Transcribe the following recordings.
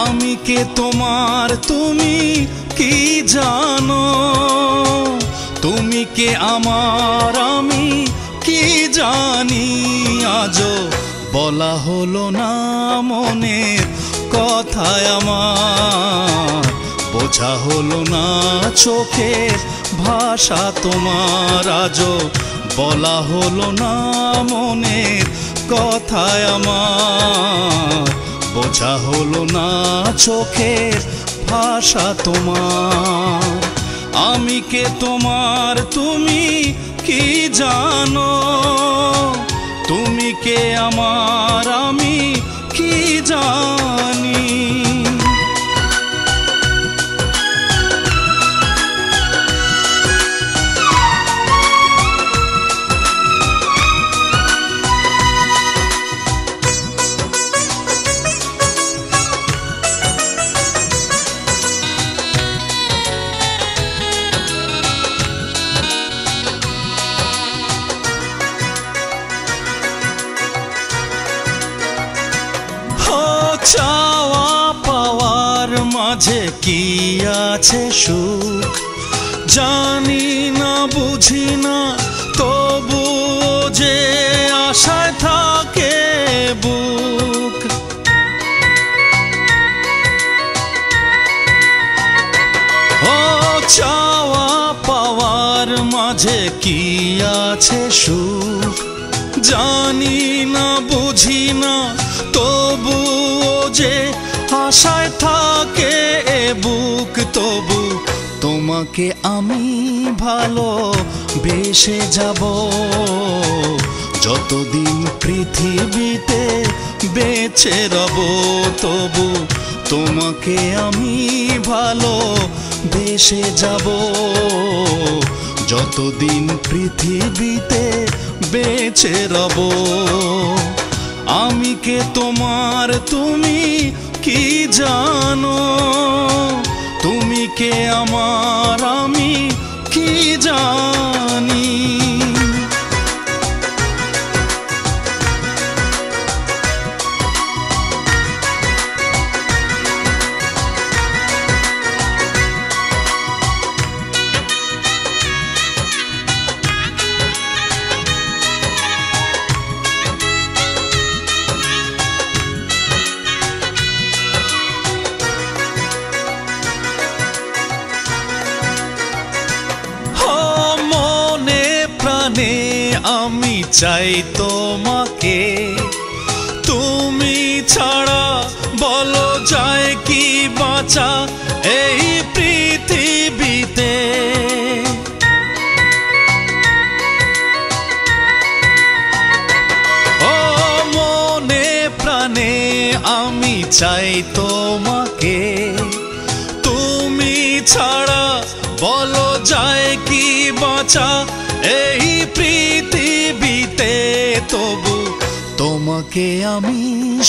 আমি কে তোমার তুমি কি জানো, তুমি কে আমার আমি কি জানি। আজও বলা হলো না মনের কথায় আমার, বোঝা হলো না চোখের ভাষা তোমার। আজও বলা হলো না মনের কথায় আমার, বোঝা হলো না চোখের ভাষা তোমার। আমি কে তোমার তুমি কি জানো, তুমি কে আমার আমি কি জানি। চাওয়া পাওয়ার মাঝে কি আছে সুখ, জানি না বুঝি না তবু যে আশায় থাকে বুক। ও চাওয়া পাওয়ার মাঝে কি আছে সুখ, জানি না বুঝি না তবু যে আশায় থাকে বুক। তবু তোমাকে আমি ভালোবেসে যাব, যতদিন পৃথিবীতে বেঁচে রব। তবু তোমাকে আমি ভালোবেসে যাব, যতদিন পৃথিবীতে বেঁচে রব। আমি কে তোমার তুমি কি জানো, তুমি কে আমার আমি কি জানি। আমি চাই তোমাকে, তুমি ছাড়া বলো যায় কি বাঁচা এই পৃথিবীতে। ও মনে প্রাণে আমি চাই তোমাকে, তুমি ছাড়া বলো যায় কি বাঁচা এই পৃথিবীতে। তবু তোমাকে আমি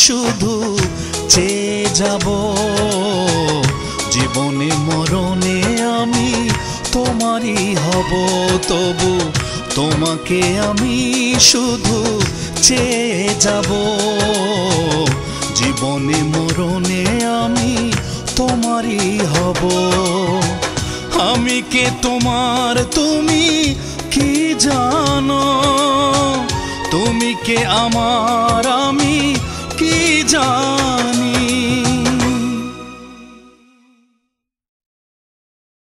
শুধু চেয়ে যাব, জীবনে মরণে আমি তোমারই হব। তবু তোমাকে আমি শুধু চেয়ে যাব, জীবনে মরণে আমি তোমারই হব। আমি কে তোমার তুমি কি জানো, তুমি কে আমার আমি কি জানি।